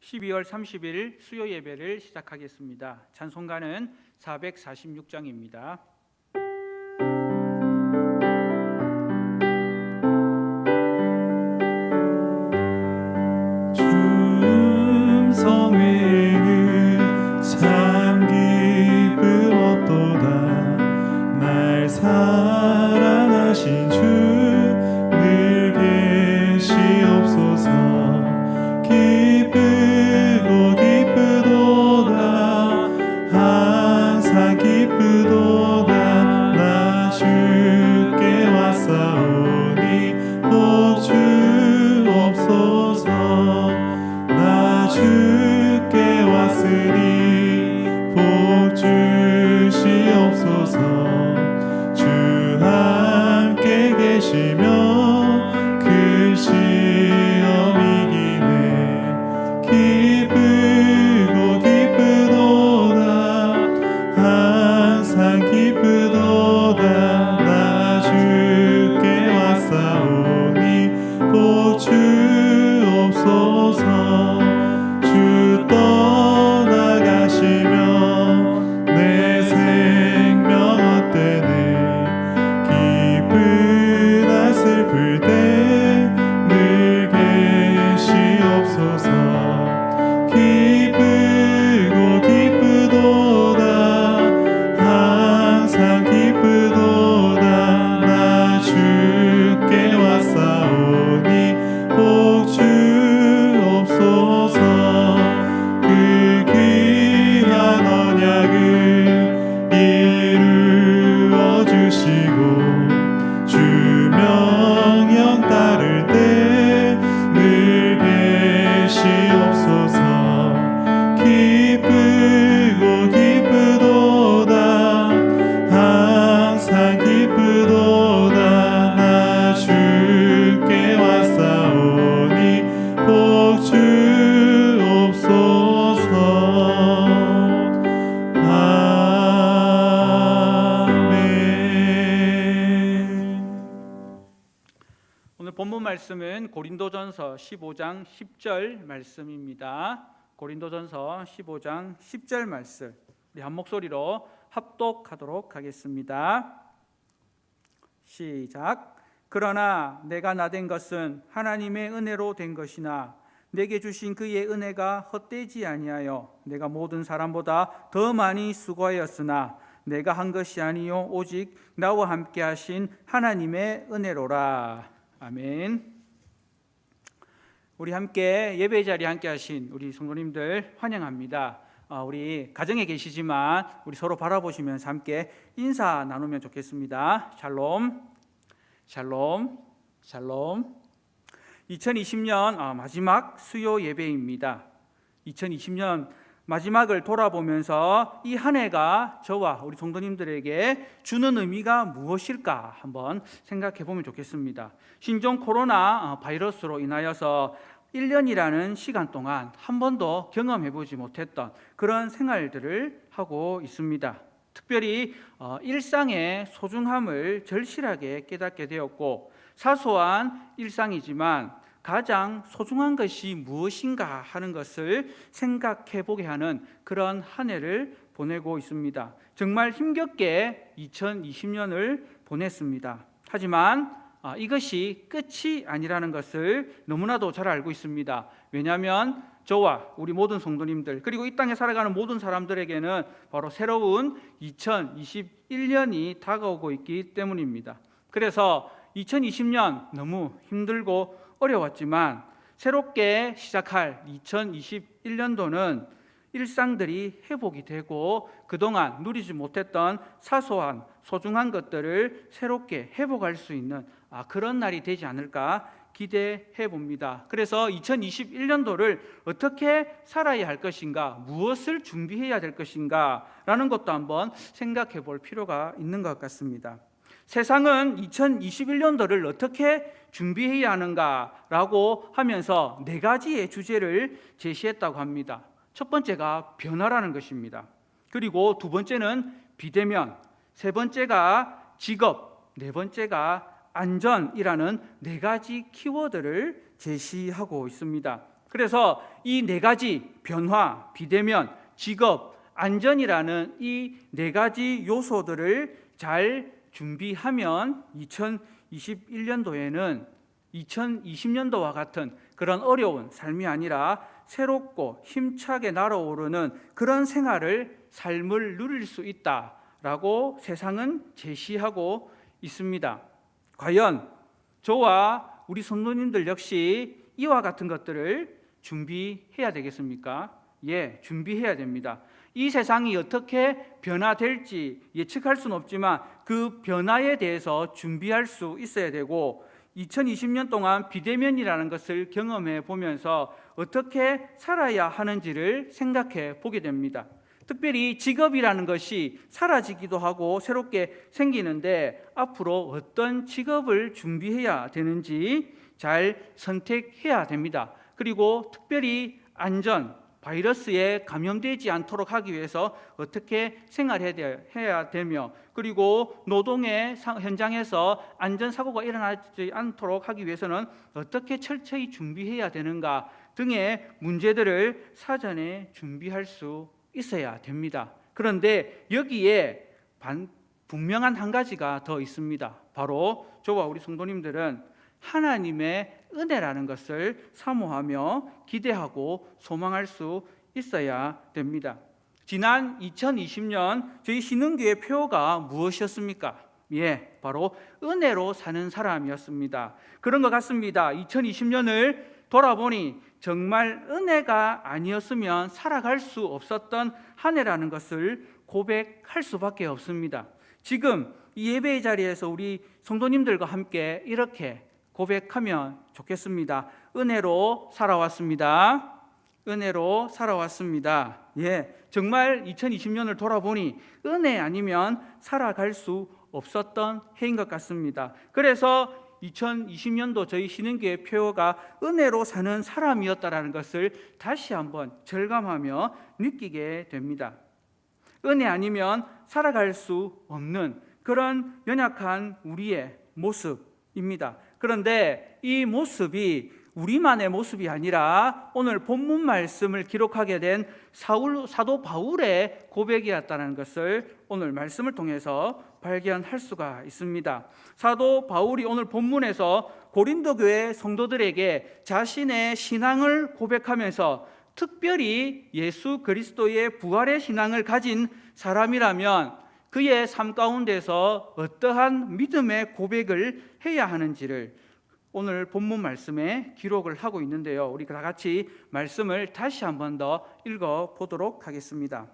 12월 30일 수요 예배를 시작하겠습니다. 찬송가는 446장입니다. 충성회는 참 기쁘었도다. 날 사랑하신 주 늘 계시옵소서. 기쁘고 기쁘도다. 항상 기쁘도다. 나 주께 왔사오니 복 주옵소서. 나 주께 왔으니 복 주시옵소서. 주 함께 계시며 그 시험 이기네. 기쁘고 기쁘도다. 항상 기쁘도다. 나 주께 왔사오니 복 주옵소서. 주 떠나가시면 내 생명 헛되네. 기쁘다 슬플 때 늘 계시옵소서. 기쁘고 기쁘도다. 항상 기쁘도다. 나 주께 왔사오니 복 주옵소서. 그 귀한 언약을 이루어 주시고 주 명령 따를 때 늘 계시옵소서. 기쁘고 기쁘도다. 항상 기쁘도다. 나 주께 왔사오니 복 주옵소서. 아멘. 오늘 본문 말씀은 고린도전서 15장 10절 말씀입니다. 고린도전서 15장 10절 말씀 우리 한 목소리로 합독하도록 하겠습니다. 시작. 그러나 내가 나된 것은 하나님의 은혜로 된 것이나 내게 주신 그의 은혜가 헛되지 아니하여 내가 모든 사람보다 더 많이 수고하였으나 내가 한 것이 아니요 오직 나와 함께 하신 하나님의 은혜로라. 아멘. 우리 함께 예배 자리에 함께 하신 우리 성도님들 환영합니다. 우리 가정에 계시지만 우리 서로 바라보시면서 함께 인사 나누면 좋겠습니다. 샬롬, 샬롬, 샬롬. 2020년 마지막 수요 예배입니다. 2020년 마지막을 돌아보면서 이 한 해가 저와 우리 성도님들에게 주는 의미가 무엇일까 한번 생각해 보면 좋겠습니다. 신종 코로나 바이러스로 인하여서 1년이라는 시간 동안 한 번도 경험해 보지 못했던 그런 생활들을 하고 있습니다. 특별히 일상의 소중함을 절실하게 깨닫게 되었고, 사소한 일상이지만 가장 소중한 것이 무엇인가 하는 것을 생각해 보게 하는 그런 한 해를 보내고 있습니다. 정말 힘겹게 2020년을 보냈습니다. 하지만 이것이 끝이 아니라는 것을 너무나도 잘 알고 있습니다. 왜냐하면 저와 우리 모든 성도님들 그리고 이 땅에 살아가는 모든 사람들에게는 바로 새로운 2021년이 다가오고 있기 때문입니다. 그래서 2020년 너무 힘들고 어려웠지만 새롭게 시작할 2021년도는 일상들이 회복이 되고 그동안 누리지 못했던 사소한 소중한 것들을 새롭게 회복할 수 있는 그런 날이 되지 않을까 기대해 봅니다. 그래서 2021년도를 어떻게 살아야 할 것인가, 무엇을 준비해야 될 것인가 라는 것도 한번 생각해 볼 필요가 있는 것 같습니다. 세상은 2021년도를 어떻게 준비해야 하는가라고 하면서 4가지의 주제를 제시했다고 합니다. 첫 번째가 변화라는 것입니다. 그리고 두 번째는 비대면, 세 번째가 직업, 네 번째가 안전이라는 4가지 키워드를 제시하고 있습니다. 그래서 이 네 가지 변화, 비대면, 직업, 안전이라는 이 네 가지 요소들을 잘 준비하면 2021년도에는 2020년도와 같은 그런 어려운 삶이 아니라 새롭고 힘차게 날아오르는 그런 삶을 누릴 수 있다라고 세상은 제시하고 있습니다. 과연 저와 우리 성도님들 역시 이와 같은 것들을 준비해야 되겠습니까? 예, 준비해야 됩니다. 이 세상이 어떻게 변화될지 예측할 수는 없지만 그 변화에 대해서 준비할 수 있어야 되고 2020년 동안 비대면이라는 것을 경험해 보면서 어떻게 살아야 하는지를 생각해 보게 됩니다. 특별히 직업이라는 것이 사라지기도 하고 새롭게 생기는데 앞으로 어떤 직업을 준비해야 되는지 잘 선택해야 됩니다. 그리고 특별히 안전, 바이러스에 감염되지 않도록 하기 위해서 어떻게 생활해야 되며 그리고 노동의 현장에서 안전사고가 일어나지 않도록 하기 위해서는 어떻게 철저히 준비해야 되는가 등의 문제들을 사전에 준비할 수 있어야 됩니다. 그런데 여기에 분명한 한 가지가 더 있습니다. 바로 저와 우리 성도님들은 하나님의 은혜라는 것을 사모하며 기대하고 소망할 수 있어야 됩니다. 지난 2020년 저희 신흥교회 표어가 무엇이었습니까? 예, 바로 은혜로 사는 사람이었습니다. 그런 것 같습니다. 2020년을 돌아보니 정말 은혜가 아니었으면 살아갈 수 없었던 한 해라는 것을 고백할 수밖에 없습니다. 지금 이 예배의 자리에서 우리 성도님들과 함께 이렇게 고백하면 좋겠습니다. 은혜로 살아왔습니다. 은혜로 살아왔습니다. 예, 정말 2020년을 돌아보니 은혜 아니면 살아갈 수 없었던 해인 것 같습니다. 그래서 2020년도 저희 신흥교회 표어가 은혜로 사는 사람이었다라는 것을 다시 한번 절감하며 느끼게 됩니다. 은혜 아니면 살아갈 수 없는 그런 연약한 우리의 모습입니다. 그런데 이 모습이 우리만의 모습이 아니라 오늘 본문 말씀을 기록하게 된 사도 바울의 고백이었다는 것을 오늘 말씀을 통해서 발견할 수가 있습니다. 사도 바울이 오늘 본문에서 고린도 교회 성도들에게 자신의 신앙을 고백하면서 특별히 예수 그리스도의 부활의 신앙을 가진 사람이라면 그의 삶 가운데서 어떠한 믿음의 고백을 해야 하는지를 오늘 본문 말씀에 기록을 하고 있는데요. 우리 다 같이 말씀을 다시 한 번 더 읽어보도록 하겠습니다.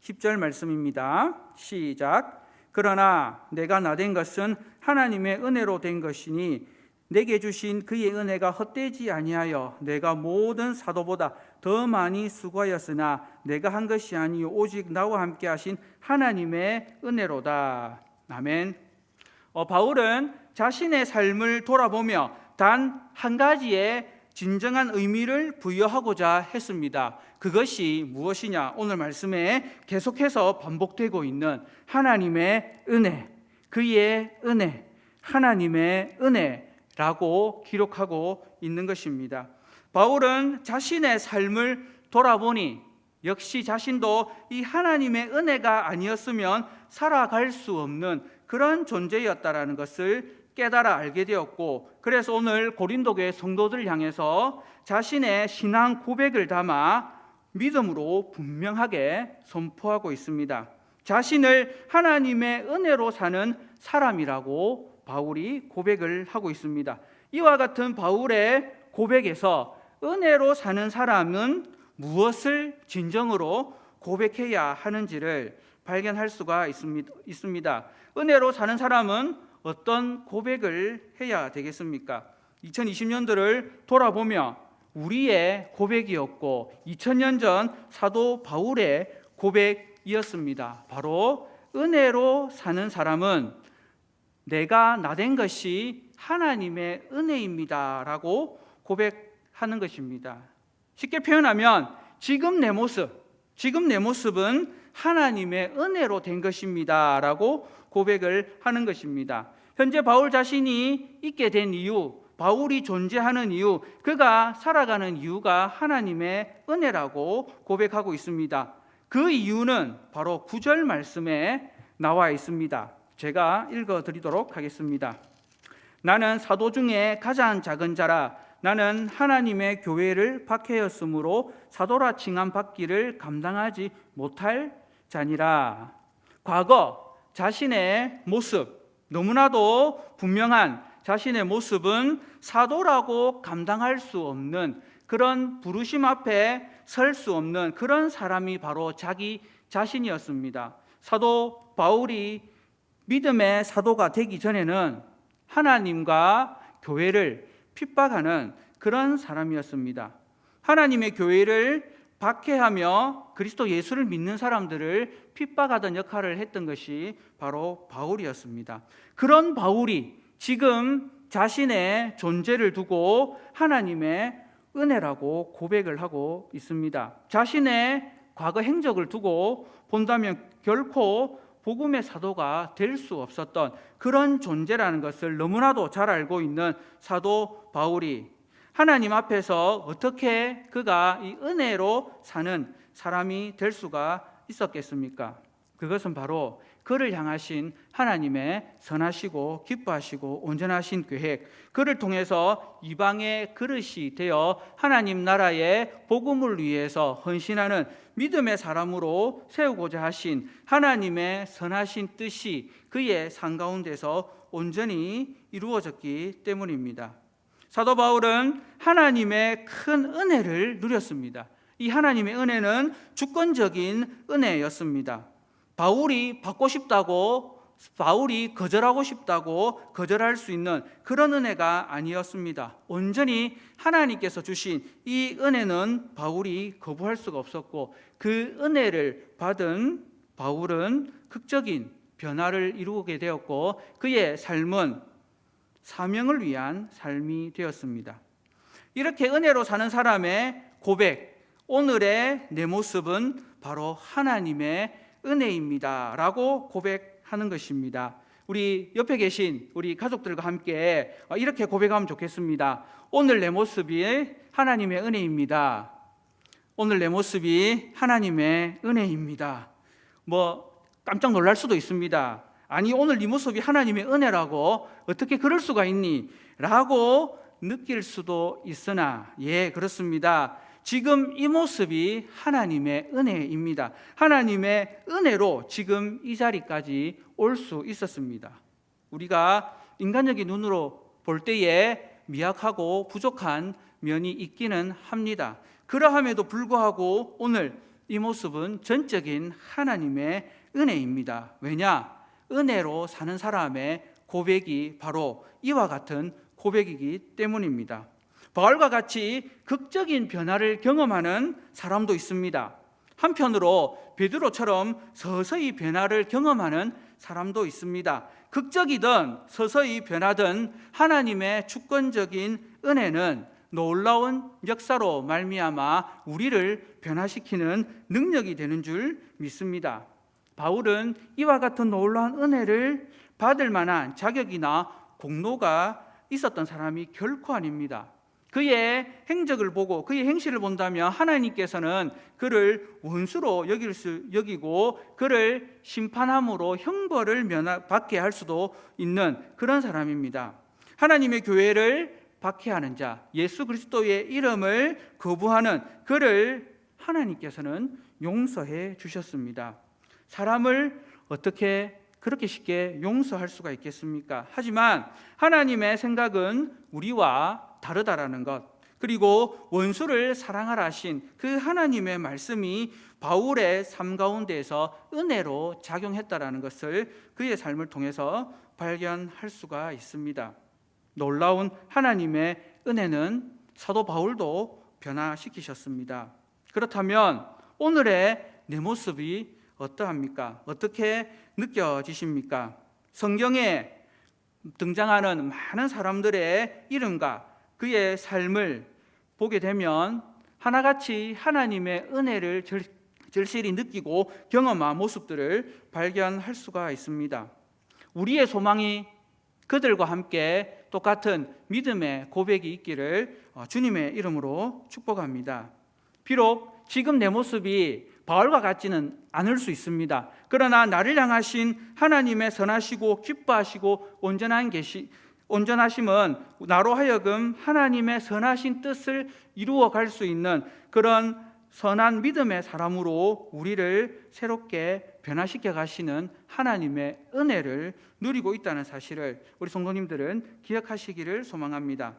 10절 말씀입니다. 시작. 그러나 내가 나된 것은 하나님의 은혜로 된 것이니 내게 주신 그의 은혜가 헛되지 아니하여 내가 모든 사도보다 더 많이 수고하였으나 내가 한 것이 아니요 오직 나와 함께 하신 하나님의 은혜로다. 아멘. 바울은 자신의 삶을 돌아보며 단 한 가지의 진정한 의미를 부여하고자 했습니다. 그것이 무엇이냐? 오늘 말씀에 계속해서 반복되고 있는 하나님의 은혜, 그의 은혜, 하나님의 은혜라고 기록하고 있는 것입니다. 바울은 자신의 삶을 돌아보니 역시 자신도 이 하나님의 은혜가 아니었으면 살아갈 수 없는 그런 존재였다라는 것을 깨달아 알게 되었고, 그래서 오늘 고린도 교회 성도들을 향해서 자신의 신앙 고백을 담아 믿음으로 분명하게 선포하고 있습니다. 자신을 하나님의 은혜로 사는 사람이라고 바울이 고백을 하고 있습니다. 이와 같은 바울의 고백에서 은혜로 사는 사람은 무엇을 진정으로 고백해야 하는지를 발견할 수가 있습니다. 은혜로 사는 사람은 어떤 고백을 해야 되겠습니까? 2020년도를 돌아보며 우리의 고백이었고 2000년 전 사도 바울의 고백이었습니다. 바로 은혜로 사는 사람은 내가 나된 것이 하나님의 은혜입니다 라고 고백하는 것입니다. 쉽게 표현하면 지금 내 모습은 하나님의 은혜로 된 것입니다 라고 고백을 하는 것입니다. 현재 바울 자신이 있게 된 이유, 바울이 존재하는 이유, 그가 살아가는 이유가 하나님의 은혜라고 고백하고 있습니다. 그 이유는 바로 9절 말씀에 나와 있습니다. 제가 읽어드리도록 하겠습니다. 나는 사도 중에 가장 작은 자라. 나는 하나님의 교회를 박해였으므로 사도라 칭함받기를 감당하지 못할 자니라. 과거 자신의 모습, 너무나도 분명한 자신의 모습은 사도라고 감당할 수 없는, 그런 부르심 앞에 설 수 없는 그런 사람이 바로 자기 자신이었습니다. 사도 바울이 믿음의 사도가 되기 전에는 하나님과 교회를 핍박하는 그런 사람이었습니다. 하나님의 교회를 박해하며 그리스도 예수를 믿는 사람들을 핍박하던 역할을 했던 것이 바로 바울이었습니다. 그런 바울이 지금 자신의 존재를 두고 하나님의 은혜라고 고백을 하고 있습니다. 자신의 과거 행적을 두고 본다면 결코 복음의 사도가 될 수 없었던 그런 존재라는 것을 너무나도 잘 알고 있는 사도 바울이 하나님 앞에서 어떻게 그가 이 은혜로 사는 사람이 될 수가 있었겠습니까? 그것은 바로 그를 향하신 하나님의 선하시고 기뻐하시고 온전하신 계획, 그를 통해서 이방의 그릇이 되어 하나님 나라의 복음을 위해서 헌신하는 믿음의 사람으로 세우고자 하신 하나님의 선하신 뜻이 그의 삶 가운데서 온전히 이루어졌기 때문입니다. 사도 바울은 하나님의 큰 은혜를 누렸습니다. 이 하나님의 은혜는 주권적인 은혜였습니다. 바울이 받고 싶다고, 바울이 거절하고 싶다고 거절할 수 있는 그런 은혜가 아니었습니다. 온전히 하나님께서 주신 이 은혜는 바울이 거부할 수가 없었고, 그 은혜를 받은 바울은 극적인 변화를 이루게 되었고, 그의 삶은 사명을 위한 삶이 되었습니다. 이렇게 은혜로 사는 사람의 고백, 오늘의 내 모습은 바로 하나님의 은혜입니다 라고 고백하는 것입니다. 우리 옆에 계신 우리 가족들과 함께 이렇게 고백하면 좋겠습니다. 오늘 내 모습이 하나님의 은혜입니다. 오늘 내 모습이 하나님의 은혜입니다. 깜짝 놀랄 수도 있습니다. 아니, 오늘 네 모습이 하나님의 은혜라고 어떻게 그럴 수가 있니? 라고 느낄 수도 있으나, 예, 그렇습니다. 지금 이 모습이 하나님의 은혜입니다. 하나님의 은혜로 지금 이 자리까지 올 수 있었습니다. 우리가 인간적인 눈으로 볼 때에 미약하고 부족한 면이 있기는 합니다. 그러함에도 불구하고 오늘 이 모습은 전적인 하나님의 은혜입니다. 왜냐? 은혜로 사는 사람의 고백이 바로 이와 같은 고백이기 때문입니다. 바울과 같이 극적인 변화를 경험하는 사람도 있습니다. 한편으로 베드로처럼 서서히 변화를 경험하는 사람도 있습니다. 극적이든 서서히 변하든 하나님의 주권적인 은혜는 놀라운 역사로 말미암아 우리를 변화시키는 능력이 되는 줄 믿습니다. 바울은 이와 같은 놀라운 은혜를 받을 만한 자격이나 공로가 있었던 사람이 결코 아닙니다. 그의 행적을 보고 그의 행실을 본다면 하나님께서는 그를 원수로 여기고 그를 심판함으로 형벌을 받게 할 수도 있는 그런 사람입니다. 하나님의 교회를 박해하는 자, 예수 그리스도의 이름을 거부하는 그를 하나님께서는 용서해 주셨습니다. 사람을 어떻게 그렇게 쉽게 용서할 수가 있겠습니까? 하지만 하나님의 생각은 우리와 다르다라는 것, 그리고 원수를 사랑하라 하신 그 하나님의 말씀이 바울의 삶 가운데에서 은혜로 작용했다라는 것을 그의 삶을 통해서 발견할 수가 있습니다. 놀라운 하나님의 은혜는 사도 바울도 변화시키셨습니다. 그렇다면 오늘의 내 모습이 어떠합니까? 어떻게 느껴지십니까? 성경에 등장하는 많은 사람들의 이름과 그의 삶을 보게 되면 하나같이 하나님의 은혜를 절실히 느끼고 경험한 모습들을 발견할 수가 있습니다. 우리의 소망이 그들과 함께 똑같은 믿음의 고백이 있기를 주님의 이름으로 축복합니다. 비록 지금 내 모습이 바울과 같지는 않을 수 있습니다. 그러나 나를 향하신 하나님의 선하시고 기뻐하시고 온전하심은 나로 하여금 하나님의 선하신 뜻을 이루어 갈 수 있는 그런 선한 믿음의 사람으로 우리를 새롭게 변화시켜 가시는 하나님의 은혜를 누리고 있다는 사실을 우리 성도님들은 기억하시기를 소망합니다.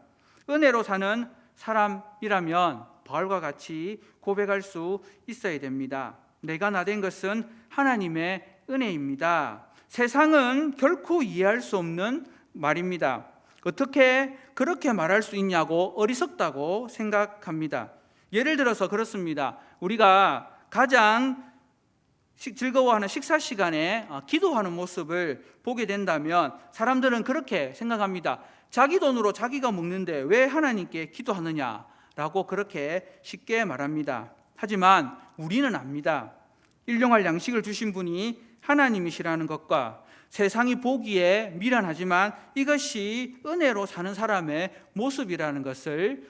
은혜로 사는 사람이라면 바울과 같이 고백할 수 있어야 됩니다. 내가 나 된 것은 하나님의 은혜입니다. 세상은 결코 이해할 수 없는 말입니다. 어떻게 그렇게 말할 수 있냐고 어리석다고 생각합니다. 예를 들어서 그렇습니다. 우리가 가장 즐거워하는 식사 시간에 기도하는 모습을 보게 된다면 사람들은 그렇게 생각합니다. 자기 돈으로 자기가 먹는데 왜 하나님께 기도하느냐라고 그렇게 쉽게 말합니다. 하지만 우리는 압니다. 일용할 양식을 주신 분이 하나님이시라는 것과 세상이 보기에 미련하지만 이것이 은혜로 사는 사람의 모습이라는 것을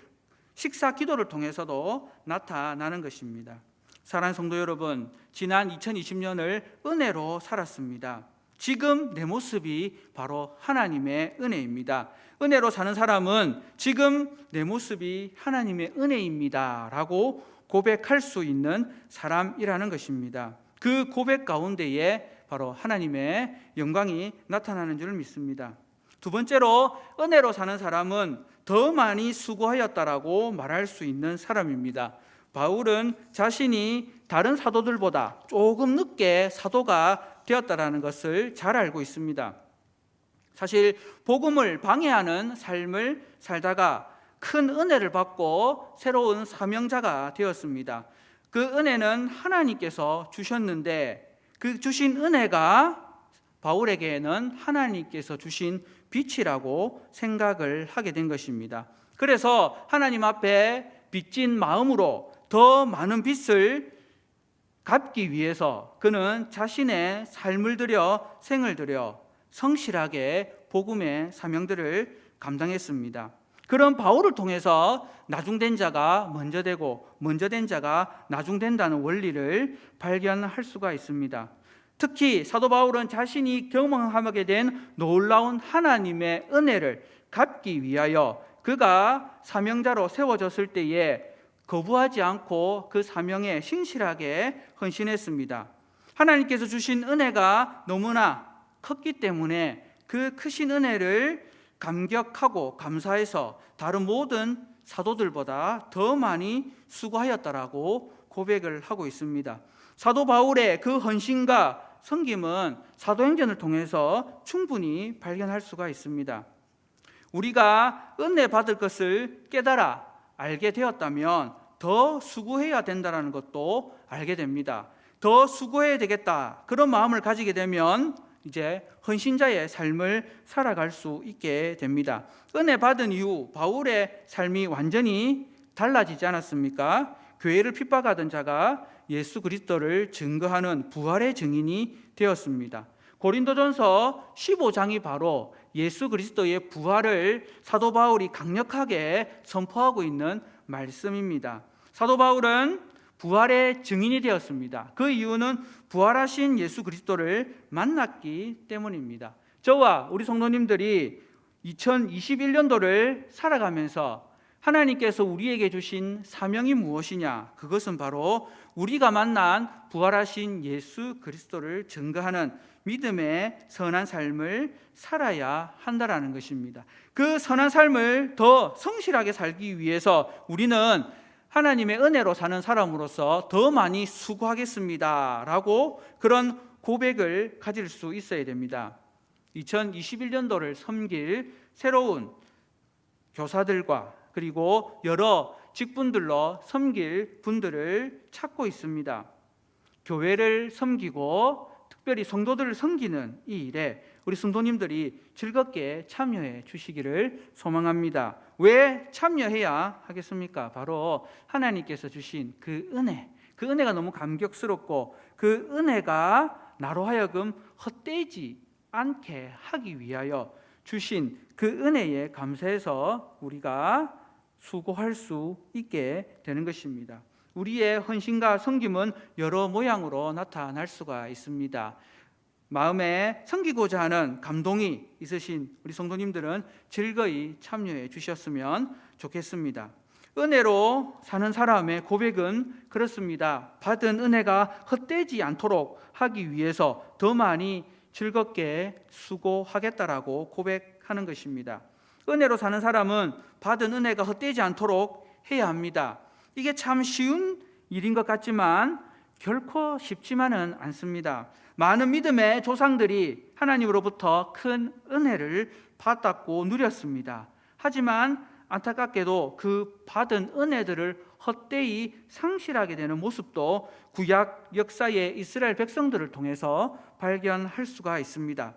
식사 기도를 통해서도 나타나는 것입니다. 사랑하는 성도 여러분, 지난 2020년을 은혜로 살았습니다. 지금 내 모습이 바로 하나님의 은혜입니다. 은혜로 사는 사람은 지금 내 모습이 하나님의 은혜입니다 라고 고백할 수 있는 사람이라는 것입니다. 그 고백 가운데에 바로 하나님의 영광이 나타나는 줄 믿습니다. 두 번째로 은혜로 사는 사람은 더 많이 수고하였다라고 말할 수 있는 사람입니다. 바울은 자신이 다른 사도들보다 조금 늦게 사도가 되었다라는 것을 잘 알고 있습니다. 사실 복음을 방해하는 삶을 살다가 큰 은혜를 받고 새로운 사명자가 되었습니다. 그 은혜는 하나님께서 주셨는데 그 주신 은혜가 바울에게는 하나님께서 주신 빛이라고 생각을 하게 된 것입니다. 그래서 하나님 앞에 빚진 마음으로 더 많은 빚을 갚기 위해서 그는 자신의 삶을 들여 생을 들여 성실하게 복음의 사명들을 감당했습니다. 그런 바울을 통해서 나중된 자가 먼저 되고 먼저 된 자가 나중된다는 원리를 발견할 수가 있습니다. 특히 사도 바울은 자신이 경험하게 된 놀라운 하나님의 은혜를 갚기 위하여 그가 사명자로 세워졌을 때에 거부하지 않고 그 사명에 신실하게 헌신했습니다. 하나님께서 주신 은혜가 너무나 컸기 때문에 그 크신 은혜를 감격하고 감사해서 다른 모든 사도들보다 더 많이 수고하였다라고 고백을 하고 있습니다. 사도 바울의 그 헌신과 섬김은 사도행전을 통해서 충분히 발견할 수가 있습니다. 우리가 은혜 받을 것을 깨달아 알게 되었다면 더 수고해야 된다는 것도 알게 됩니다. 더 수고해야 되겠다 그런 마음을 가지게 되면 이제 헌신자의 삶을 살아갈 수 있게 됩니다. 은혜 받은 이후 바울의 삶이 완전히 달라지지 않았습니까? 교회를 핍박하던 자가 예수 그리스도를 증거하는 부활의 증인이 되었습니다. 고린도전서 15장이 바로 예수 그리스도의 부활을 사도 바울이 강력하게 선포하고 있는 말씀입니다. 사도 바울은 부활의 증인이 되었습니다. 그 이유는 부활하신 예수 그리스도를 만났기 때문입니다. 저와 우리 성도님들이 2021년도를 살아가면서 하나님께서 우리에게 주신 사명이 무엇이냐? 그것은 바로 우리가 만난 부활하신 예수 그리스도를 증거하는 믿음의 선한 삶을 살아야 한다라는 것입니다. 그 선한 삶을 더 성실하게 살기 위해서 우리는 하나님의 은혜로 사는 사람으로서 더 많이 수고하겠습니다 라고 그런 고백을 가질 수 있어야 됩니다. 2021년도를 섬길 새로운 교사들과 그리고 여러 직분들로 섬길 분들을 찾고 있습니다. 교회를 섬기고 특별히 성도들을 섬기는 이 일에 우리 성도님들이 즐겁게 참여해 주시기를 소망합니다. 왜 참여해야 하겠습니까? 바로 하나님께서 주신 그 은혜가 너무 감격스럽고 그 은혜가 나로 하여금 헛되지 않게 하기 위하여 주신 그 은혜에 감사해서 우리가 수고할 수 있게 되는 것입니다. 우리의 헌신과 섬김은 여러 모양으로 나타날 수가 있습니다. 마음에 섬기고자 하는 감동이 있으신 우리 성도님들은 즐거이 참여해 주셨으면 좋겠습니다. 은혜로 사는 사람의 고백은 그렇습니다. 받은 은혜가 헛되지 않도록 하기 위해서 더 많이 즐겁게 수고하겠다라고 고백하는 것입니다. 은혜로 사는 사람은 받은 은혜가 헛되지 않도록 해야 합니다. 이게 참 쉬운 일인 것 같지만 결코 쉽지만은 않습니다. 많은 믿음의 조상들이 하나님으로부터 큰 은혜를 받았고 누렸습니다. 하지만 안타깝게도 그 받은 은혜들을 헛되이 상실하게 되는 모습도 구약 역사의 이스라엘 백성들을 통해서 발견할 수가 있습니다.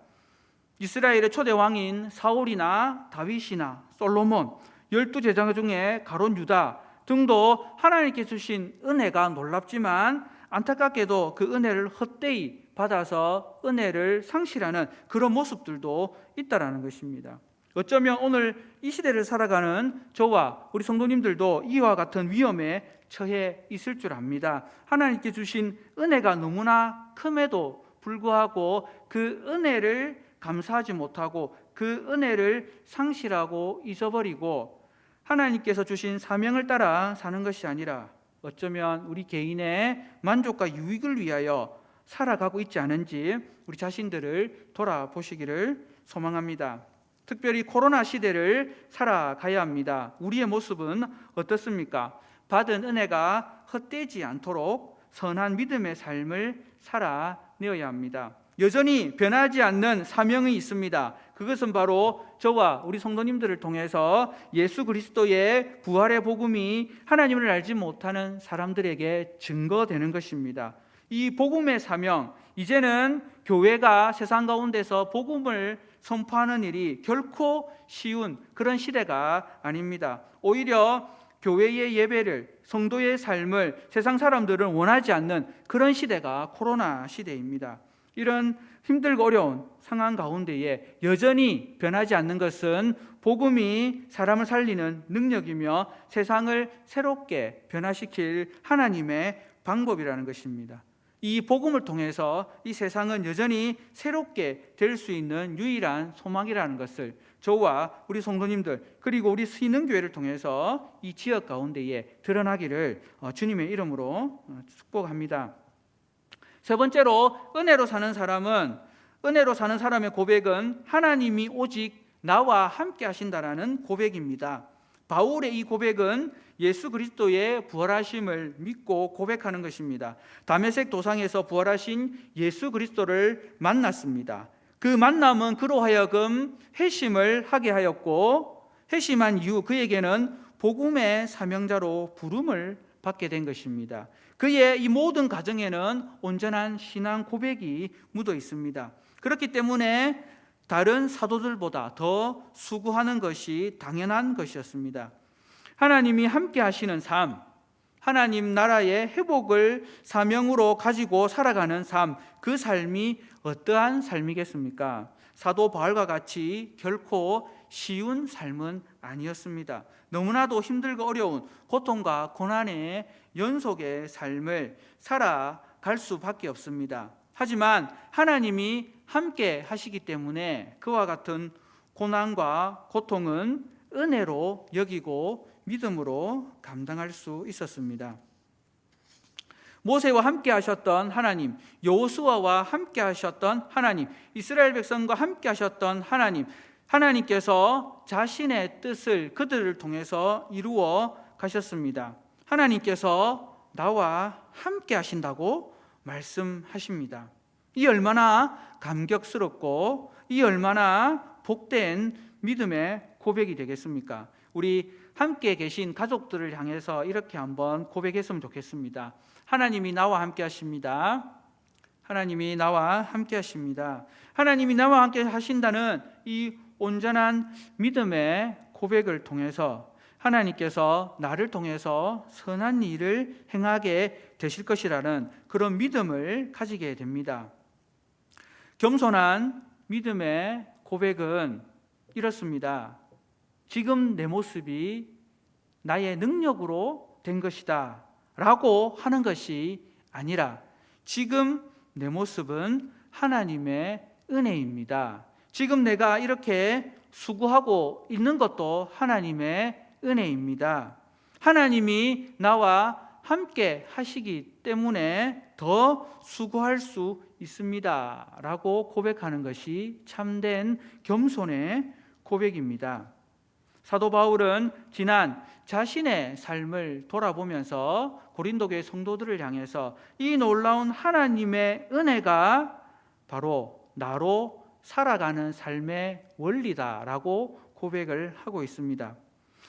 이스라엘의 초대 왕인 사울이나 다윗이나 솔로몬, 12제자 중에 가론 유다 등도 하나님께 주신 은혜가 놀랍지만 안타깝게도 그 은혜를 헛되이 받아서 은혜를 상실하는 그런 모습들도 있다라는 것입니다. 어쩌면 오늘 이 시대를 살아가는 저와 우리 성도님들도 이와 같은 위험에 처해 있을 줄 압니다. 하나님께 주신 은혜가 너무나 큼에도 불구하고 그 은혜를 감사하지 못하고 그 은혜를 상실하고 잊어버리고 하나님께서 주신 사명을 따라 사는 것이 아니라 어쩌면 우리 개인의 만족과 유익을 위하여 살아가고 있지 않은지 우리 자신들을 돌아보시기를 소망합니다. 특별히 코로나 시대를 살아가야 합니다. 우리의 모습은 어떻습니까? 받은 은혜가 헛되지 않도록 선한 믿음의 삶을 살아내어야 합니다. 여전히 변하지 않는 사명이 있습니다. 그것은 바로 저와 우리 성도님들을 통해서 예수 그리스도의 부활의 복음이 하나님을 알지 못하는 사람들에게 증거되는 것입니다. 이 복음의 사명, 이제는 교회가 세상 가운데서 복음을 선포하는 일이 결코 쉬운 그런 시대가 아닙니다. 오히려 교회의 예배를, 성도의 삶을 세상 사람들은 원하지 않는 그런 시대가 코로나 시대입니다. 이런 힘들고 어려운 상황 가운데에 여전히 변하지 않는 것은 복음이 사람을 살리는 능력이며 세상을 새롭게 변화시킬 하나님의 방법이라는 것입니다. 이 복음을 통해서 이 세상은 여전히 새롭게 될 수 있는 유일한 소망이라는 것을 저와 우리 성도님들 그리고 우리 신흥교회를 통해서 이 지역 가운데에 드러나기를 주님의 이름으로 축복합니다. 세 번째로 은혜로 사는 사람의 고백은 하나님이 오직 나와 함께 하신다라는 고백입니다. 바울의 이 고백은 예수 그리스도의 부활하심을 믿고 고백하는 것입니다. 다메섹 도상에서 부활하신 예수 그리스도를 만났습니다. 그 만남은 그로 하여금 회심을 하게 하였고 회심한 이후 그에게는 복음의 사명자로 부름을 받게 된 것입니다. 그의 이 모든 가정에는 온전한 신앙 고백이 묻어 있습니다. 그렇기 때문에 다른 사도들보다 더 수고하는 것이 당연한 것이었습니다. 하나님이 함께 하시는 삶, 하나님 나라의 회복을 사명으로 가지고 살아가는 삶, 그 삶이 어떠한 삶이겠습니까? 사도 바울과 같이 결코 쉬운 삶은 아니었습니다. 너무나도 힘들고 어려운 고통과 고난의 연속의 삶을 살아갈 수밖에 없습니다. 하지만 하나님이 함께 하시기 때문에 그와 같은 고난과 고통은 은혜로 여기고 믿음으로 감당할 수 있었습니다. 모세와 함께 하셨던 하나님, 여호수아와 함께 하셨던 하나님, 이스라엘 백성과 함께 하셨던 하나님, 하나님께서 자신의 뜻을 그들을 통해서 이루어 가셨습니다. 하나님께서 나와 함께 하신다고 말씀하십니다. 이 얼마나 감격스럽고 이 얼마나 복된 믿음의 고백이 되겠습니까? 우리 함께 계신 가족들을 향해서 이렇게 한번 고백했으면 좋겠습니다. 하나님이 나와 함께 하십니다. 하나님이 나와 함께 하십니다. 하나님이 나와 함께 하신다는 이 온전한 믿음의 고백을 통해서 하나님께서 나를 통해서 선한 일을 행하게 되실 것이라는 그런 믿음을 가지게 됩니다. 겸손한 믿음의 고백은 이렇습니다. 지금 내 모습이 나의 능력으로 된 것이다 라고 하는 것이 아니라 지금 내 모습은 하나님의 은혜입니다. 지금 내가 이렇게 수고하고 있는 것도 하나님의 은혜입니다. 하나님이 나와 함께 하시기 때문에 더 수고할 수 있습니다 라고 고백하는 것이 참된 겸손의 고백입니다. 사도 바울은 지난 자신의 삶을 돌아보면서 고린도 교회 성도들을 향해서 이 놀라운 하나님의 은혜가 바로 나로 살아가는 삶의 원리다라고 고백을 하고 있습니다.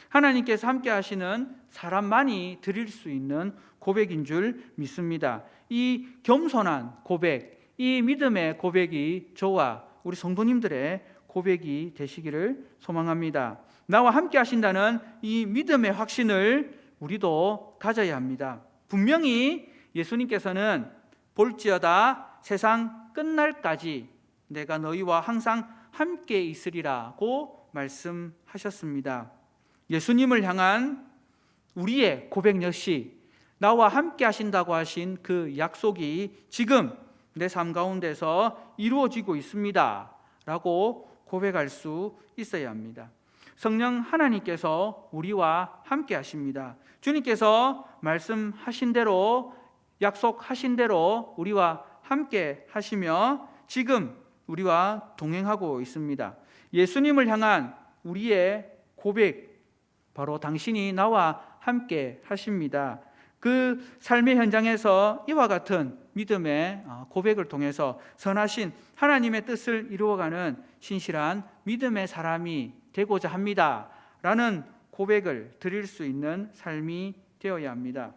하나님께서 함께 하시는 사람만이 드릴 수 있는 고백인 줄 믿습니다. 이 겸손한 고백, 이 믿음의 고백이 저와 우리 성도님들의 고백이 되시기를 소망합니다. 나와 함께 하신다는 이 믿음의 확신을 우리도 가져야 합니다. 분명히 예수님께서는 볼지어다 세상 끝날까지 내가 너희와 항상 함께 있으리라고 말씀하셨습니다. 예수님을 향한 우리의 고백 역시 나와 함께 하신다고 하신 그 약속이 지금 내 삶 가운데서 이루어지고 있습니다 라고 고백할 수 있어야 합니다. 성령 하나님께서 우리와 함께 하십니다. 주님께서 말씀하신 대로 약속하신 대로 우리와 함께 하시며 지금 우리와 동행하고 있습니다. 예수님을 향한 우리의 고백 바로 당신이 나와 함께 하십니다. 그 삶의 현장에서 이와 같은 믿음의 고백을 통해서 선하신 하나님의 뜻을 이루어가는 신실한 믿음의 사람이 되고자 합니다 라는 고백을 드릴 수 있는 삶이 되어야 합니다.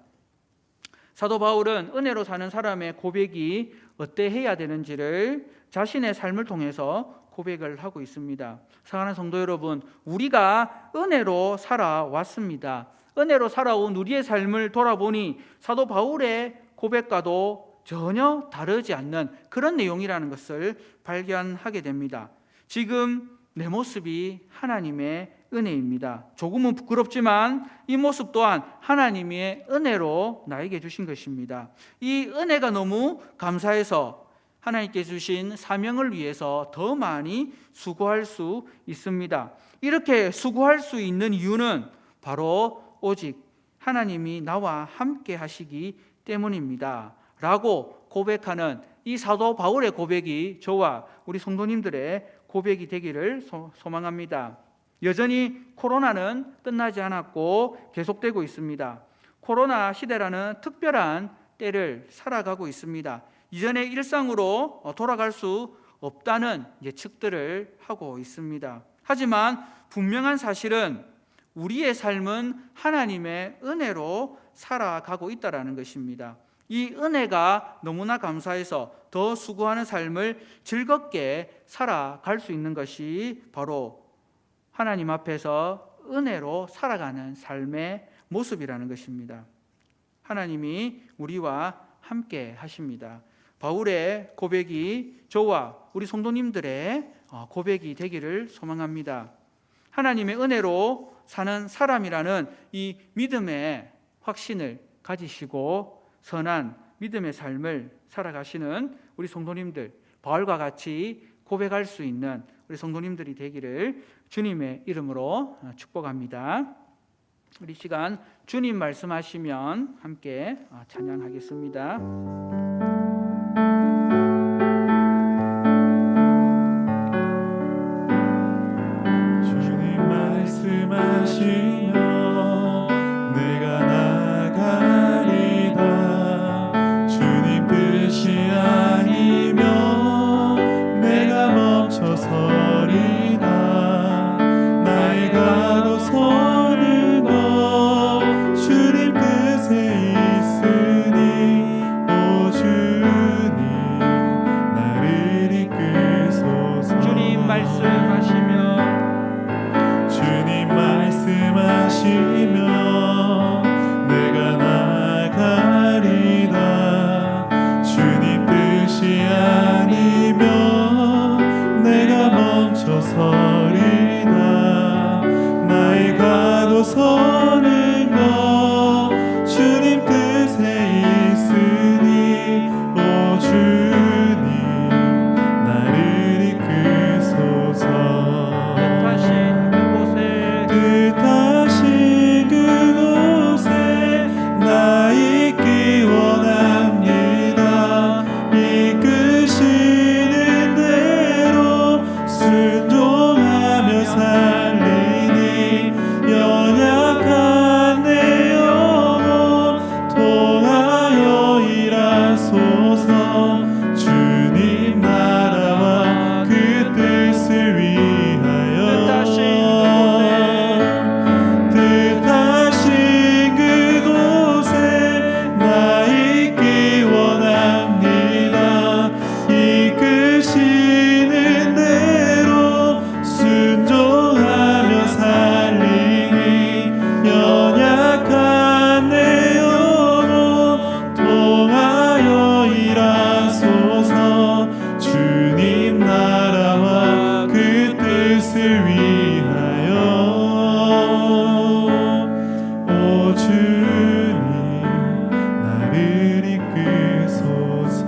사도 바울은 은혜로 사는 사람의 고백이 어떠해야 되는지를 자신의 삶을 통해서 고백을 하고 있습니다. 사랑하는 성도 여러분, 우리가 은혜로 살아왔습니다. 은혜로 살아온 우리의 삶을 돌아보니 사도 바울의 고백과도 전혀 다르지 않는 그런 내용이라는 것을 발견하게 됩니다. 지금 내 모습이 하나님의 은혜입니다. 조금은 부끄럽지만 이 모습 또한 하나님의 은혜로 나에게 주신 것입니다. 이 은혜가 너무 감사해서 하나님께 주신 사명을 위해서 더 많이 수고할 수 있습니다. 이렇게 수고할 수 있는 이유는 바로 오직 하나님이 나와 함께 하시기 때문입니다 라고 고백하는 이 사도 바울의 고백이 저와 우리 성도님들의 고백이 되기를 소망합니다. 여전히 코로나는 끝나지 않았고 계속되고 있습니다. 코로나 시대라는 특별한 때를 살아가고 있습니다. 이전의 일상으로 돌아갈 수 없다는 예측들을 하고 있습니다. 하지만 분명한 사실은 우리의 삶은 하나님의 은혜로 살아가고 있다는 것입니다. 이 은혜가 너무나 감사해서 더 수고하는 삶을 즐겁게 살아갈 수 있는 것이 바로 하나님 앞에서 은혜로 살아가는 삶의 모습이라는 것입니다. 하나님이 우리와 함께 하십니다. 바울의 고백이 저와 우리 성도님들의 고백이 되기를 소망합니다. 하나님의 은혜로 사는 사람이라는 이 믿음의 확신을 가지시고 선한 믿음의 삶을 살아가시는 우리 성도님들, 바울과 같이 고백할 수 있는 우리 성도님들이 되기를 주님의 이름으로 축복합니다. 우리 시간 주님 말씀하시면 함께 찬양하겠습니다. 주님 말씀하시면 내가 나가리다. 주님 뜻이 아니면 내가 멈춰서리다. 나의 가고 서는 것 주님 뜻에 있으니 오 주 서는 것 주님 뜻에 있으니 오 주님 나를 이끄소서 뜻하신 그곳에 나 있기 원합니다. 이끄시는 대로 순종하며 살리니 연약한 내 영혼 통하여 일하소서 주님 나라와 그 뜻을 위하여 뜻하신 그곳에 나 있기 원합니다. 이끄시는 대로 순종하며 살리니 연약한 내 영혼 통하여 일하소서 주님 나라와 그 뜻을 위하여 오 주님 나를 이끄소서.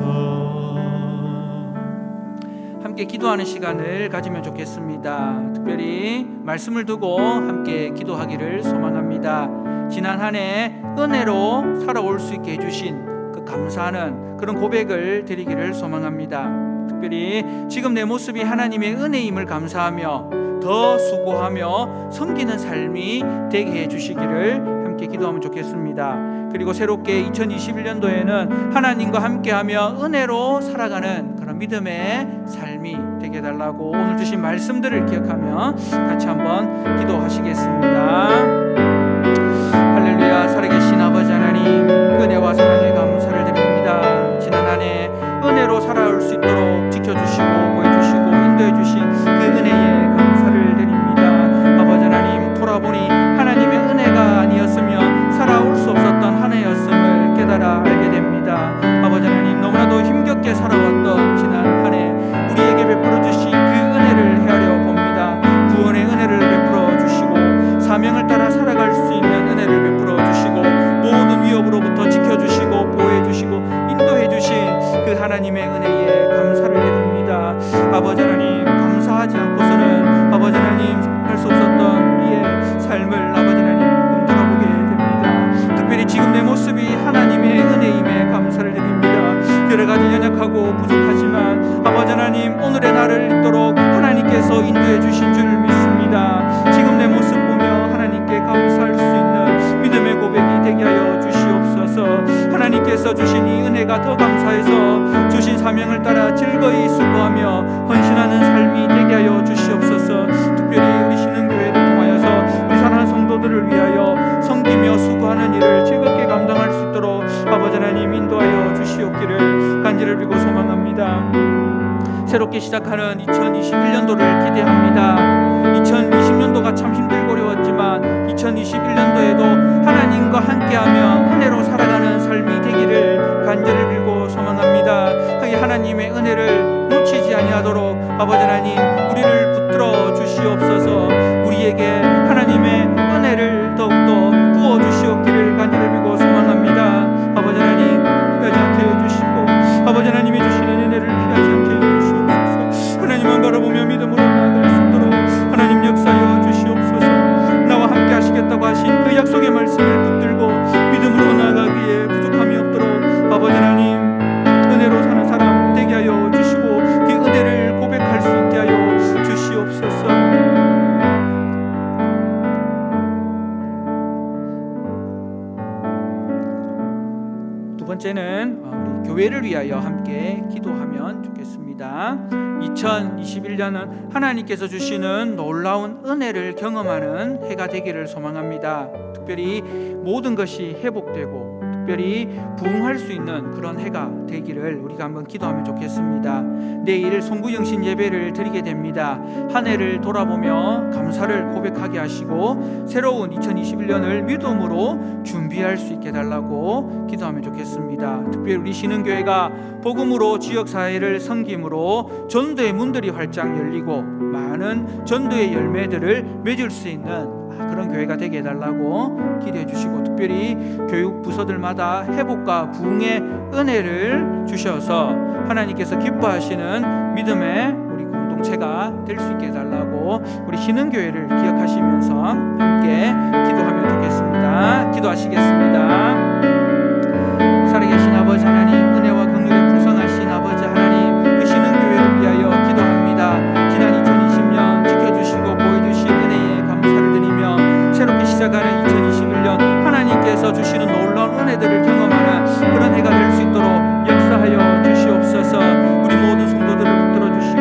함께 기도하는 시간을 가지면 좋겠습니다. 특별히 말씀을 두고 함께 기도하기를 소망합니다. 지난 한 해 은혜로 살아올 수 있게 해주신 그 감사하는 그런 고백을 드리기를 소망합니다. 특별히 지금 내 모습이 하나님의 은혜임을 감사하며 더 수고하며 섬기는 삶이 되게 해주시기를 함께 기도하면 좋겠습니다. 그리고 새롭게 2021년도에는 하나님과 함께하며 은혜로 살아가는 그런 믿음의 삶이 되게 해달라고 오늘 주신 말씀들을 기억하며 같이 한번 기도하시겠습니다. 할렐루야. 살아계신 아버지 하나님, 은혜와 사랑에 감사를 드립니다. 지난 한 해 은혜로 살아올 수 있도록 지켜주시고 보여주시고 인도해주신 그 은혜에 감사를 드립니다. 아버지 하나님, 돌아보니 하나님의 은혜가 아니었으면 살아올 수 없었던 한 해였음을 깨달아 알게 됩니다. 아버지 하나님, 너무나도 힘겹게 살아왔던 지난 한 해 우리에게 베풀어 주신 그 은혜를 헤아려 봅니다. 구원의 은혜를 베풀어 주시고 사명을 따라 살아갈 수 있는 은혜를 베풀어 주시고 모든 위협으로부터 지켜주시고 보호해주시고 인도해주신 그 하나님의 은혜에 감사를 드립니다. 아버지 하나님, 감사하지 않고서는 아버지 하나님 할 수 없었던 우리의 삶을 아버지 하나님 돌아보게 됩니다. 특별히 지금 내 모습이 하나님의 은혜임에 감사를 드립니다. 여러 가지 연약하고 부족하지만 아버지 하나님, 오늘의 나를 있도록 하나님께서 인도해 주신 줄 믿습니다. 지금 내 모습 보며 하나님께 감사할 수 있는 믿음의 고백이 되게 하여 주시옵소서. 하나님께서 주신 이 은혜가 더 감사해서 주신 사명을 따라 즐거이 수고하며 헌신하는 삶이 되게 하여 주시옵소서. 특별히 우리 신흥교회를 통하여서 우리 사랑하는 성도들을 위하여 섬기며 수고하는 일을 즐겁게 감당할 수 있도록 아버지 하나님 인도하여 주시옵기를 간절히 빌고 소망합니다. 새롭게 시작하는 2021년도를 기대합니다. 2020년도가 참 힘들고 어려웠지만 2021년도에도 하나님과 함께하며 은혜로 살아가는 삶이 되기를 간절히 빌고 소망합니다. 하나님의 은혜를 놓치지 아니하도록 아버지 하나님 우리를 붙들어 주시옵소서. 우리에게 하나님의 은혜를 더욱더 부어 주시옵기를 간절히 빌고 소망합니다. 아버지 하나님, 피하지 않게 해주시고 아버지 하나님이 주시는 은혜를 피하지 않게 해주시옵소서. 하나님만 바라보며 믿음으로 나아갈 수 있도록 하나님 역사하여 주시옵소서. 나와 함께 하시겠다고 하신 그 약속의 말씀을 붙들고 믿음으로 나아가기에 부족함이 없도록 아버지 하나님 은혜로 사는 사람 되게 하여 주시고 그 은혜를 고백할 수 있게 하여 주시옵소서. 두 번째는 우리 교회를 위하여 함께 기도하면 좋겠습니다. 2021년은 하나님께서 주시는 놀라운 은혜를 경험하는 해가 되기를 소망합니다. 특별히 모든 것이 회복되고 특별히 부흥할 수 있는 그런 해가 되기를 우리가 한번 기도하면 좋겠습니다. 내일 송구영신 예배를 드리게 됩니다. 한 해를 돌아보며 감사를 고백하게 하시고 새로운 2021년을 믿음으로 준비할 수 있게 달라고 기도하면 좋겠습니다. 특별히 우리 신흥교회가 복음으로 지역사회를 섬김으로 전도의 문들이 활짝 열리고 많은 전도의 열매들을 맺을 수 있는 그런 교회가 되게 해달라고 기도해 주시고, 특별히 교육 부서들마다 회복과 부흥의 은혜를 주셔서 하나님께서 기뻐하시는 믿음의 우리 공동체가 될 수 있게 해달라고 우리 신흥교회를 기억하시면서 함께 기도하면 좋겠습니다. 기도하시겠습니다. 살아계신 아버지 하나님, 은혜와 긍휼에 풍성하신 아버지 하나님, 이 신흥교회를 위하여 기도합니다. 지난 2020년 지켜주시고 보여주신 은혜에 감사를 드리며 새롭게 시작하는 2021년 하나님께서 주시는 놀라운 은혜들을 경험하는 그런 해가 될 수 있도록 역사하여 주시옵소서. 우리 모든 성도들을 붙들어 주시고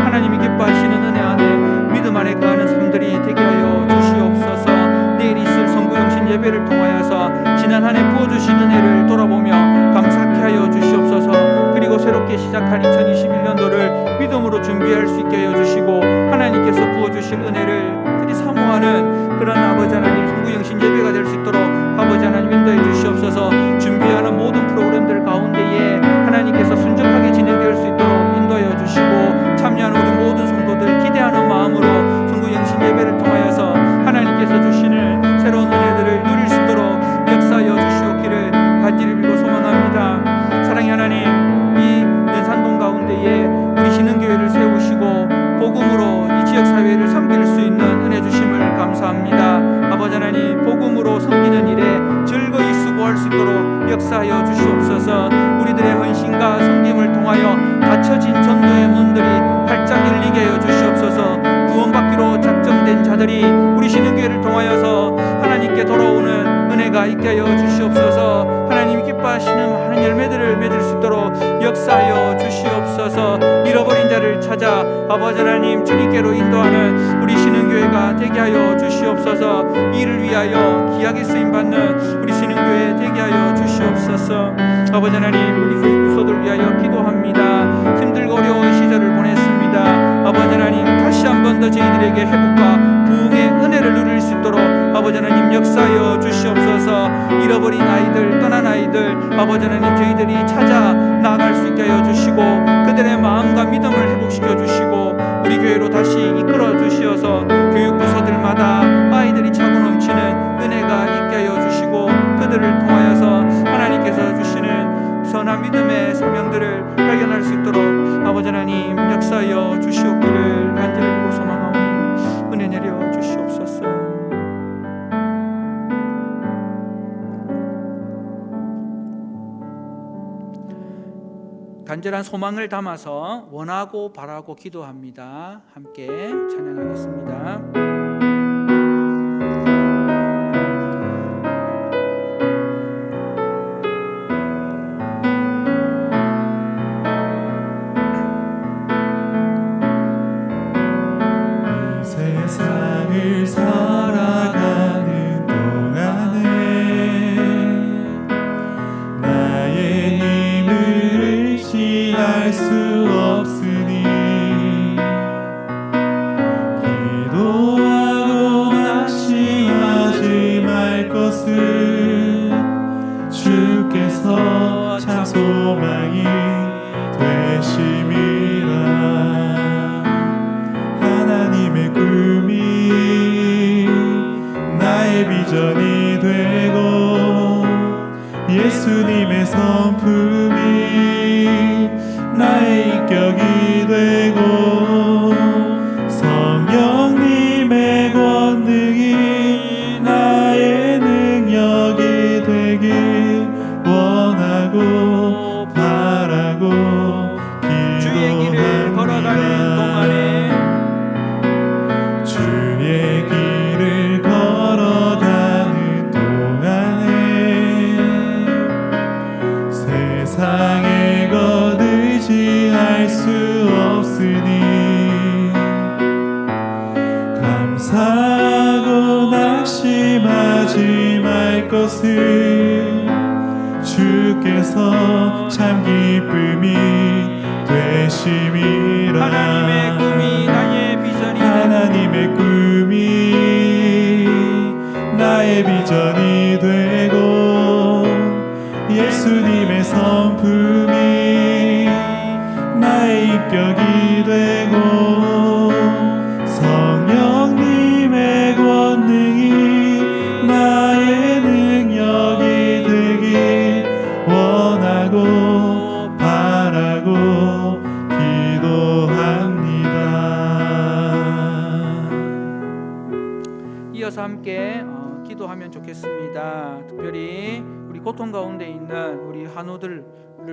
하나님이 기뻐하시는 은혜 안에 믿음 안에 거하는 삶들이 되게 하여 주시옵소서. 내일 있을 성구영신 예배를 통하여서 지난 한 해 부어주신 은혜를 돌아보며 감사케 하여 주시옵소서. 그리고 새롭게 시작할 2021년도를 믿음으로 준비할 수 있게 하여 주시고 하나님께서 부어주실 은혜를 크게 사모하는 그런 아버지 하나님 성구영신 예배가 될 수 있도록 아버지 하나님 인도해 주시옵소서. 준비하는 모든 프로그램들 가운데에 하나님께서 순적하게 진행될 수 있도록 인도해 주시고, 참여하는 우리 모든 성도들 기대하는 마음으로 성구영신 예배를 통하여서 하나님께서 주시는 새로운 은혜들을 누릴 수 있도록 역사하여 주시옵기를 간절히 빌고 소망합니다. 사랑의 하나님, 이 연산동 가운데에 우리 신흥교회를 세우시고 복음으로 이 지역사회를 섬길 수 있는 은혜 주심을 감사합니다. 아버지 하나님, 복음으로 섬기는 일에 즐거이 수고할 수 있도록 역사하여 주시옵소서. 우리들의 헌신과 섬김을 통하여 닫혀진 전도의 문들이 활짝 열리게 하여 주시옵소서. 구원받기로 작정된 자들이 우리 신흥교회를 통하여서 하나님께 돌아오는 은혜가 있게 하여 주시옵소서. 하나님이 기뻐하시는 많은 열매들을 맺을 수 있도록 역사하여 주시옵소서. 잃어버린 자를 찾아 아버지 하나님 주님께로 인도하는 우리 신흥교회가 되게 하여 주시옵소서. 이를 위하여 귀하게 쓰임받는 우리 신흥교회 되게 하여 주시옵소서. 아버지 하나님, 우리 교육 부서들 위하여 기도합니다. 힘들고 어려운 시절을 보냈습니다. 아버지 하나님, 다시 한 번 더 저희들에게 회복과 부흥의 은혜를 누릴 수 있도록 아버지 하나님 역사하여 주시옵소서. 잃어버린 아이들, 떠난 아이들 아버지 하나님 저희들이 찾아 나아갈 수 있게 하여 주시고 그들의 마음과 믿음을 회복시켜 주시고 우리 교회로 다시 이끌어 주시어서 교육 부서들마다 아이들이 차고 넘치는 은혜가 있게 하여 주시고 그들을 통하여서 하나님께서 주시는 선한 믿음의 사명들을 발견할 수 있도록 아버지 하나님 역사하여 주시옵기를 간절히 빌고 소망하오니 은혜 내려 주시옵소서. 간절한 소망을 담아서 원하고 바라고 기도합니다. 함께 찬양하겠습니다. 세상을 살아가는 동안에 나의 힘을 의지할 수 없으니 기도하고 낙심하지 말 것을 주께서 참 소망이 되심이라. 하나님의 꿈이 나의 비전이 되고 예수님의 성품이 나의 인격이 되고 성령님의 권능이 나의 능력이 되길 원하고 바라고 주의 길을 걸어가는 동안에 주의 길을 걸어가는 동안에 세상의 것 의지할 수 없으니 감사하고 낙심하지 말 것을 주께서 참 기쁨이 되심이라. 하나님의 꿈이 나의 비전이 하나님의 꿈이 나의 비전이 되고 예수님의 성품이 나의 인격이 되고 성령님의 권능이 함께 기도하면 좋겠습니다. 특별히 우리 고통 가운데 있는 우리 한우들을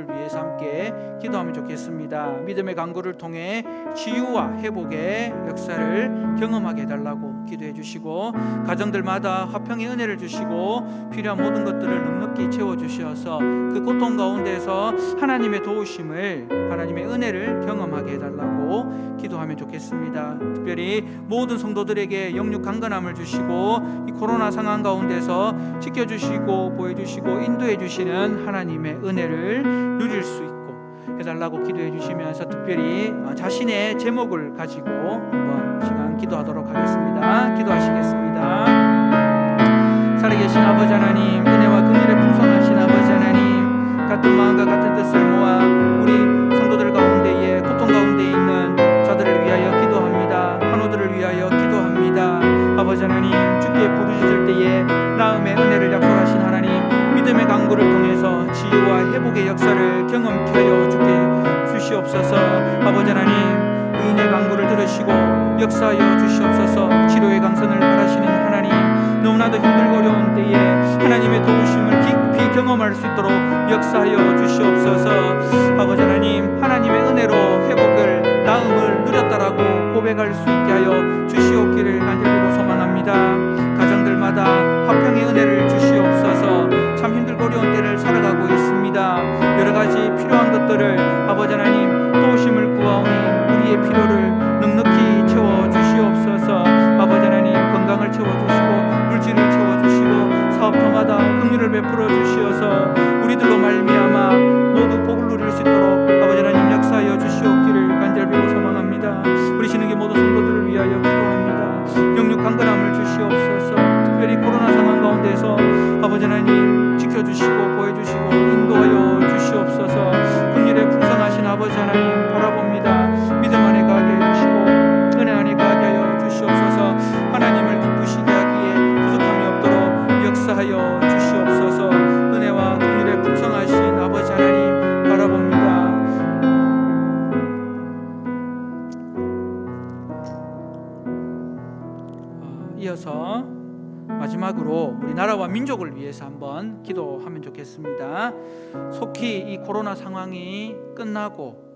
위해서 함께 기도하면 좋겠습니다. 믿음의 강구를 통해 치유와 회복의 역사를 경험하게 해달라고 기도해 주시고, 가정들마다 화평의 은혜를 주시고 필요한 모든 것들을 넉넉히 채워주셔서 그 고통 가운데서 하나님의 도우심을, 하나님의 은혜를 경험하게 해달라고 기도하면 좋겠습니다. 특별히 모든 성도들에게 영육 강건함을 주시고 이 코로나 상황 가운데서 지켜주시고 보여주시고 인도해 주시는 하나님의 은혜를 누릴 수 있고 해달라고 기도해 주시면서, 특별히 자신의 제목을 가지고 한번 시간 기도하도록 하겠습니다. 기도하시겠습니다. 살아계신 아버지 하나님, 은혜와 긍휼의 풍성하신 아버지 하나님, 같은 마음과 같은 뜻을 모아 우리 성도들 가운데에 고통 가운데 있는 자들을 위하여 기도합니다. 한우들을 위하여 기도합니다. 아버지 하나님, 주께 부르짖을 때에 나음의 은혜를 약속하신 하나님, 믿음의 강구를 통해서 치유와 회복의 역사를 경험케 하여 주게 주시옵소서. 아버지 하나님, 의인의 강구를 들으시고 역사하여 주시옵소서. 치료의 강선을 바라시는 하나님, 너무나도 힘들고 어려운 때에 하나님의 도우심을 깊이 경험할 수 있도록 역사하여 주시옵소서. 아버지 하나님, 하나님의 은혜로 회복을, 나음을 누렸다라고 고백할 수 있게 하여 주시옵기를 간절히 소망합니다. 가정들마다 화평의 은혜를 주시옵소서. 참 힘들고 어려운 때를 살아가고 있습니다. 여러 가지 필요한 것들을 아버지 하나님 도우심을 구하오니 우리의 필요를 넉넉히 채워주시옵소서. 아버지 하나님, 건강을 채워주시고 물질을 채워주시고 사업터마다 긍휼을 베풀어 주시어서 우리들로 말미암아 모두 복을 누릴 수 있도록 아버지 하나님 역사하여 주시옵기를 간절히 소망합니다. 우리 신에게 모든 성도들을 위하여 기도합니다. 영육 강건함을 주시옵소서. 특별히 코로나 상황 가운데서 아버지 하나님 지켜주시고 보여주시고 인도하여 주시옵소서. 긍휼의 풍성하신 아버지 하나님 바라봅니다. 믿음 안에 가게 해주시고 은혜 안에 가게 하여 주시옵소서. 하나님을 기쁘시게 하기에 부족함이 없도록 역사하여 주시옵소서. 은혜와 긍휼의 풍성하신 아버지 하나님 바라봅니다. 이어서 마지막으로 우리 나라와 민족을 위해서 한번 기도하면 좋겠습니다. 속히 이 코로나 상황이 끝나고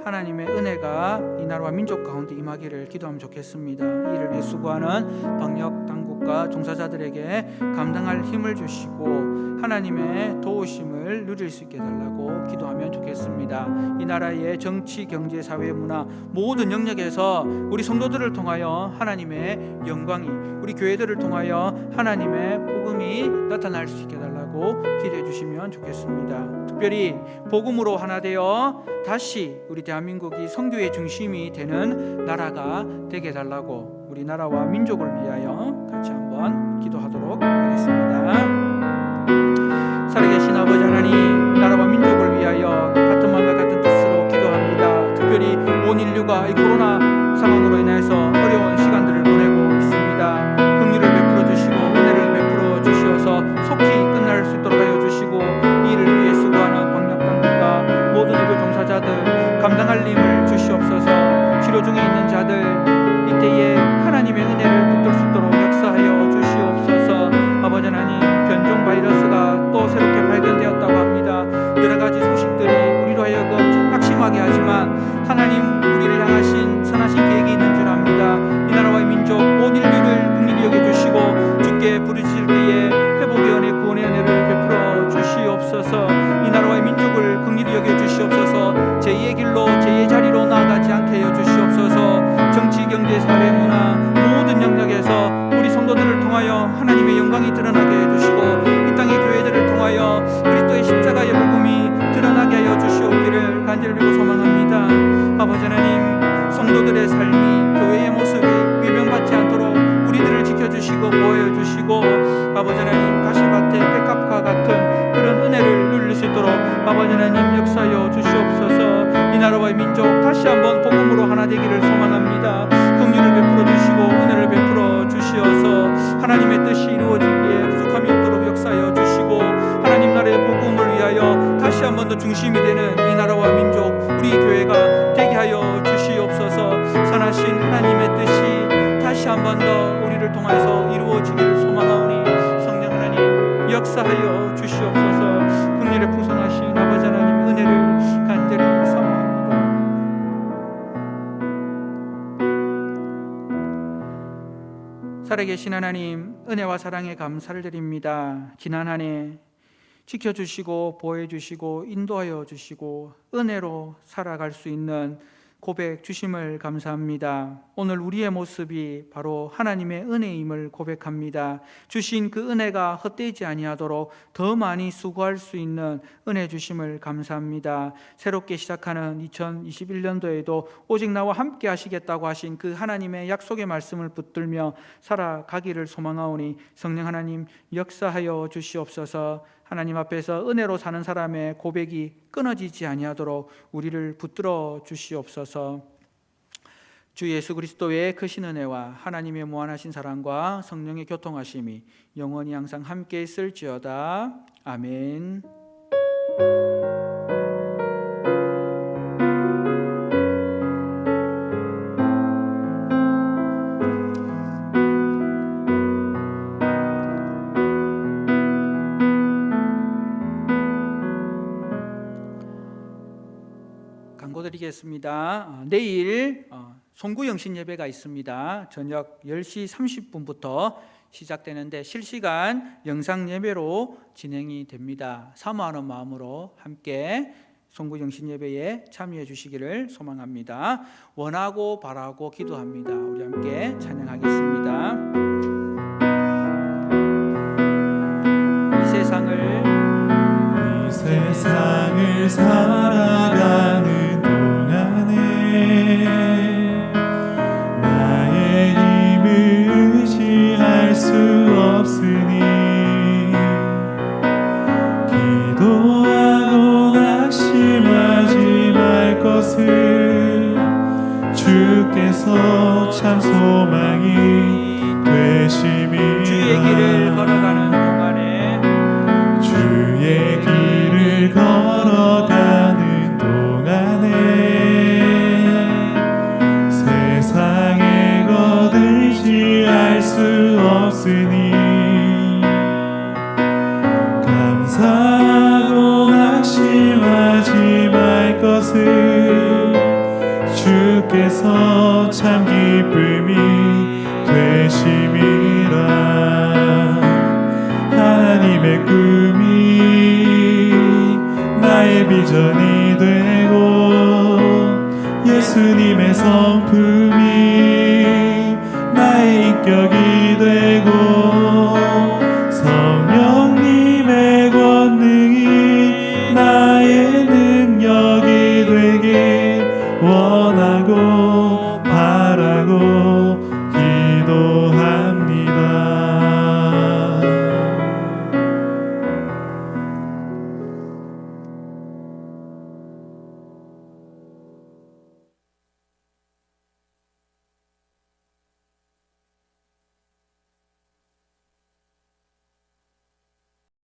하나님의 은혜가 이 나라와 민족 가운데 임하기를 기도하면 좋겠습니다. 이를 위해 수고하는 방역 당국과 종사자들에게 감당할 힘을 주시고 하나님의 도우심을 누릴 수 있게 해달라고 기도하면 좋겠습니다. 이 나라의 정치, 경제, 사회, 문화 모든 영역에서 우리 성도들을 통하여 하나님의 영광이, 우리 교회들을 통하여 하나님의 복음이 나타날 수 있게 해달라고 기도해 주시면 좋겠습니다. 특별히 복음으로 하나 되어 다시 우리 대한민국이 선교의 중심이 되는 나라가 되게 해달라고 우리 나라와 민족을 위하여 같이 한번 기도하도록 하겠습니다. 살아계신 아버지 하나님, 나라와 민족을 위하여 같은 마음과 같은 뜻으로 기도합니다. 특별히 온 인류가 이 코로나 상황으로 인해서 어려운 시간들을 보내고 있습니다. 긍휼을 베풀어 주시고 은혜를 베풀어 주시어서 속히 끝날 수 있도록 하여 주시고, 이를 위해 수고하는 방역당국과 모든 의료 종사자들 감당할 힘을 주시옵소서. 치료 중에 있는 자들 이때에 하나님의 은혜를 붙들 수 있도록 역사하여 주시옵소서. 아버지 하나님, 변종 바이러스가 또 새롭게 발견되었다고 합니다. 여러 가지 소식들이 우리로 하여금 낙심하게 하지만 하나님 우리를 향하신 선하신 계획이 있는 줄 압니다. 이 나라와 민족 온 인류를 긍휼히 여겨주시고 주께 부르짖을 때에 회복의 은혜, 구원의 은혜를 베풀어 주시옵소서. 이 나라와 민족을 긍휼히 여겨주시옵소서. 제2의 길로 제2의 자리로 나아가지 않게 하여 주시옵소서. 정치, 경제, 사회, 문화 모든 영역에서 우리 성도들을 통하여 하나님의 영광이 드러나게 해주시고 이 땅의 교회들을 통하여 그리스도의 십자가의 복음이 드러나게 하여 주시옵기를 간절히 빌고 소망합니다. 아버지 하나님, 성도들의 삶이, 교회의 모습이 위변받지 않도록 우리들을 지켜주시고 보여주시고 아버지 하나님, 가시밭의 백합과 같은 그런 은혜를 누릴 수 있도록 아버지 하나님 역사하여 주시옵소서. 이 나라와 민족 다시 한번 복음으로 하나 되기를 소망합니다. 긍휼을 베풀어 주시고 은혜를 베풀어 주시어서 하나님의 뜻이 이루어지기에 부족함이 없도록 역사하여 주시고 하나님 나라의 복음을 위하여 다시 한번 더 중심이 되는 이 나라와 민족, 우리 교회가 되게 하여 주시옵소서. 선하신 하나님의 뜻이 다시 한번 더 우리를 통해서 이루어지기를 살아계신 하나님, 은혜와 사랑에 감사를 드립니다. 지난 한 해 지켜주시고 보호해주시고 인도하여 주시고 은혜로 살아갈 수 있는 고백 주심을 감사합니다. 오늘 우리의 모습이 바로 하나님의 은혜임을 고백합니다. 주신 그 은혜가 헛되지 아니하도록 더 많이 수고할 수 있는 은혜 주심을 감사합니다. 새롭게 시작하는 2021년도에도 오직 나와 함께 하시겠다고 하신 그 하나님의 약속의 말씀을 붙들며 살아가기를 소망하오니 성령 하나님 역사하여 주시옵소서. 하나님 앞에서 은혜로 사는 사람의 고백이 끊어지지 아니하도록 우리를 붙들어 주시옵소서. 주 예수 그리스도의 크신 은혜와 하나님의 무한하신 사랑과 성령의 교통하심이 영원히 항상 함께 있을지어다. 아멘. 드리겠습니다. 내일 송구영신 예배가 있습니다. 저녁 10시 30분부터 시작되는데 실시간 영상 예배로 진행이 됩니다. 사모하는 마음으로 함께 송구영신 예배에 참여해 주시기를 소망합니다. 원하고 바라고 기도합니다. 우리 함께 찬양하겠습니다. 이 세상을 살아가는 나의 힘을 의지할 수 없으니 기도하고 낙심하지 말 것을 주께서 참 소망이 되심이라. 주의 길을 걸어가는 동안에 주의 길을 걸어가는 동안에 세상에 거들지 알 수 없으니 감사하고 낙심하지 말 것을 주께서 참 기쁨이 되심이라. 하나님의 꿈이 나의 비전이 되고 예수님의 성품이 나의 인격이 되고 성령님의 권능이 나의 능력이 되길 원하고